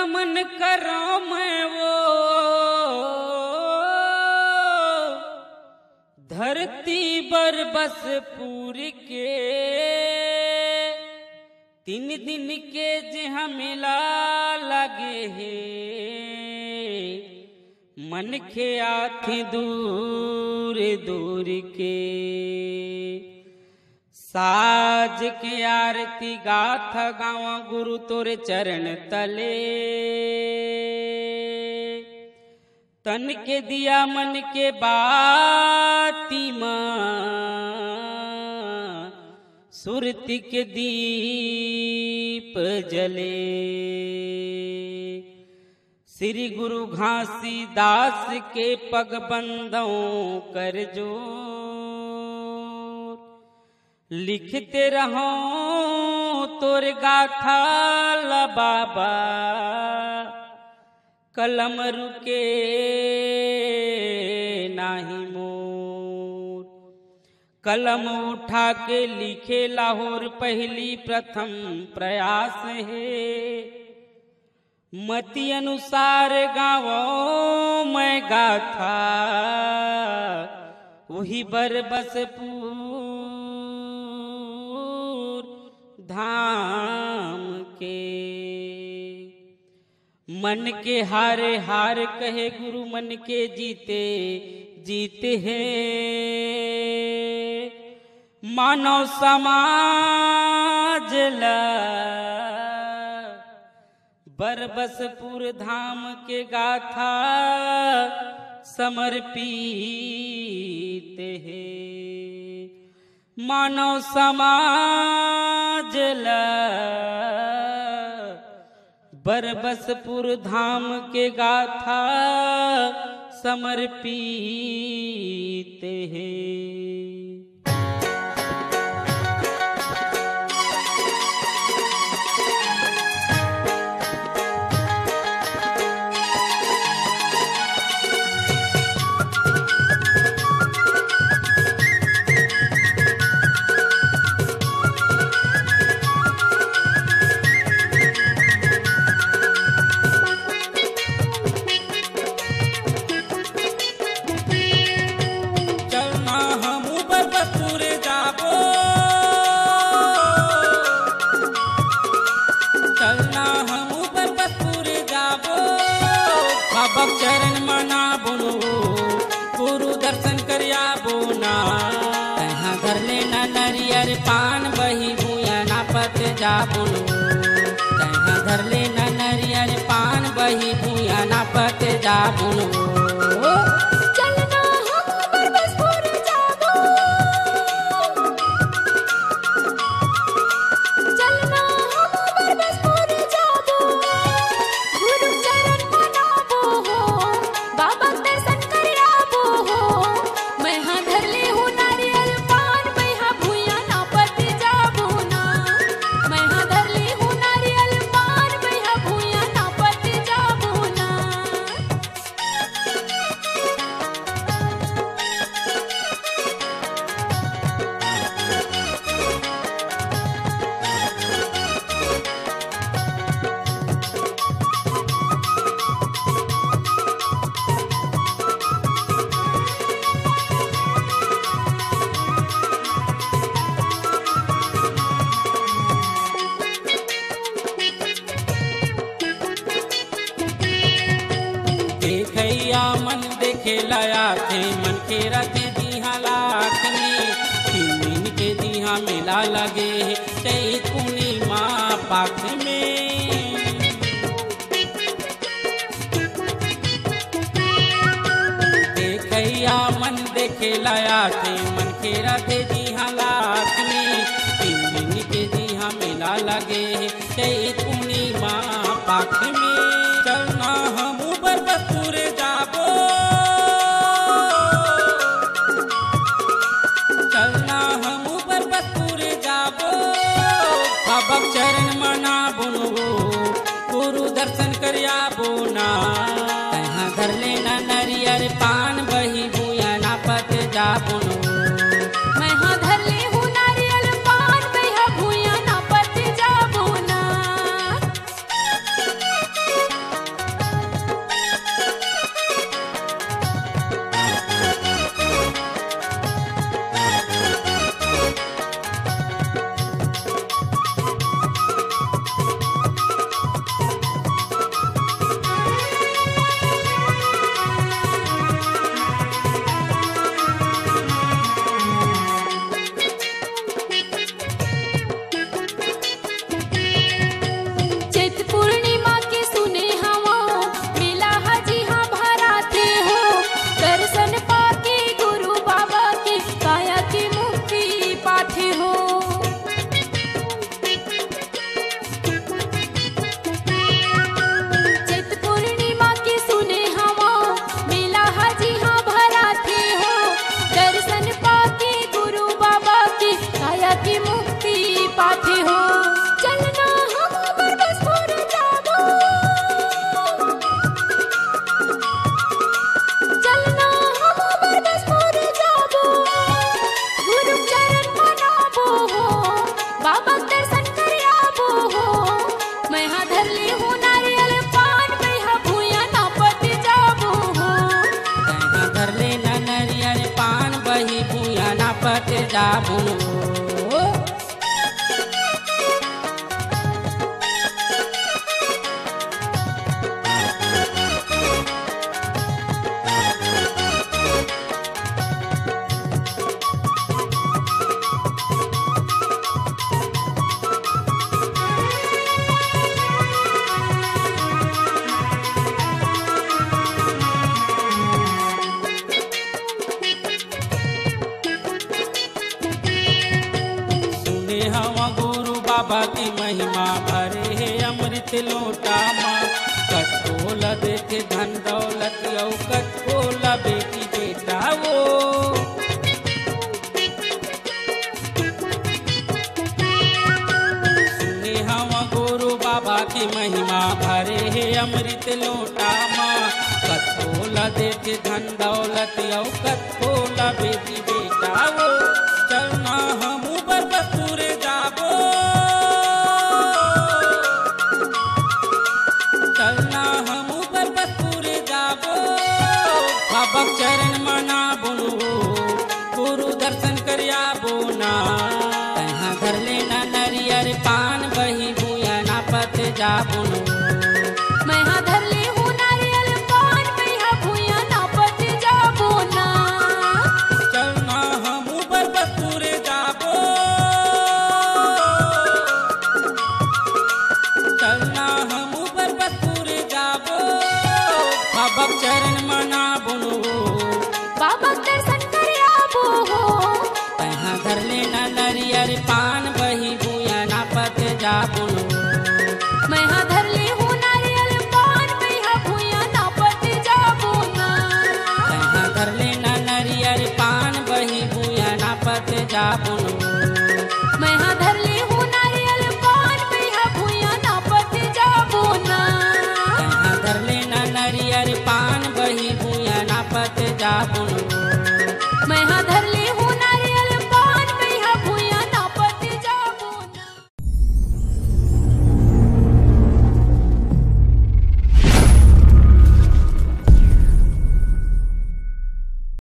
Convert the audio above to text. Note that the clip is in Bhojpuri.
मन करो मैं वो धरती पर बस पूरी के 3 दिन के जहाँ मेला लगे है मन के आथी दूर दूर के साज के आरती गाथ गाँव गुरु तोरे चरण तले तन के दिया मन के बाती माँ सुरती के दीप जले श्री गुरु घासीदास के पग बंदों कर जो लिखते रहो तोर गाथा ला बाबा कलम रुके नाही मोर कलम उठा के लिखे लाहौर पहली प्रथम प्रयास है मति अनुसार गावो मैं गाथा वही बरबसपुर धाम के मन के हारे हार कहे गुरु मन के जीते जीते हैं मानव समाज ला बरबसपुर धाम के गाथा समर्पित है मानव समाज ला बरबसपुर धाम के गाथा समर्पित है। चरण मना बोलो गुरु दर्शन करिया बोना तहाँ धर लेना नरियर पान बही भूया ना पत जा बोलो तहाँ धर लेना नरियर पान बही भूया ना पत जा बोलो मन देखे लाया थे मन के रथे दिहा लाख में 3 दिन के दिहा मेला लगे है चैत पूर्णिमा पाख में देखैया मन देखे लाया थे मन के रथे दिहा लाख में 3 दिन के दिहा मेला लगे है चैत पूर्णिमा पाख में चलना हम बरबसपुर जाबो चलना हम बरबसपुर जाबो बाबा चरण मना बोलो गुरु दर्शन करिया बोना तहाँ धर लेना नरियर पान बही भूया ना पत जा बोलो मैं हाँ धर ले हूँ नारियल पान बही भूया ना पत जा बोना जाबुन हवा गुरु बाबा की महिमा भरे है अमृत लोटा माँ कटोल देखे धन दौलत औ कटोल बेटी बेटा वो सुने हवा गुरु बाबा की महिमा भरे है अमृत लोटा माँ कटोल देखे धन दौलत औ कटोल बेटी बेटा वो चलना हम बरबसपुर जाबो चलना हम बरबसपुर जाबो बाबा चरण मना बोलो गुरु दर्शन करिया बोना तहाँ घर लेना नरियर पान बही भूया ना पत जा बोलो मैं हाँ धर ले हूँ नारियल पान मैं भूया ना पत जा बोना चलना हम बरबसपुर जाबो चलना हम बरबसपुर जाबो बाबा चरण मना बोलो बाबा दर्शन करिया बो हो तहाँ घर लेना नरियर पान बही भूया ना पत जा बोलो मैं हाँ धर ले हूँ नारियल पान मैं भूया ना पत जा बोना तहाँ घर लेना नरियर पान बही भूया ना पत जा बोलो मैं हाँ धर ले हूँ नारियल पान मैं भूया ना पत जा बोना तहाँ घर लेना नरियर पान बही भूया ना पत जा बोलो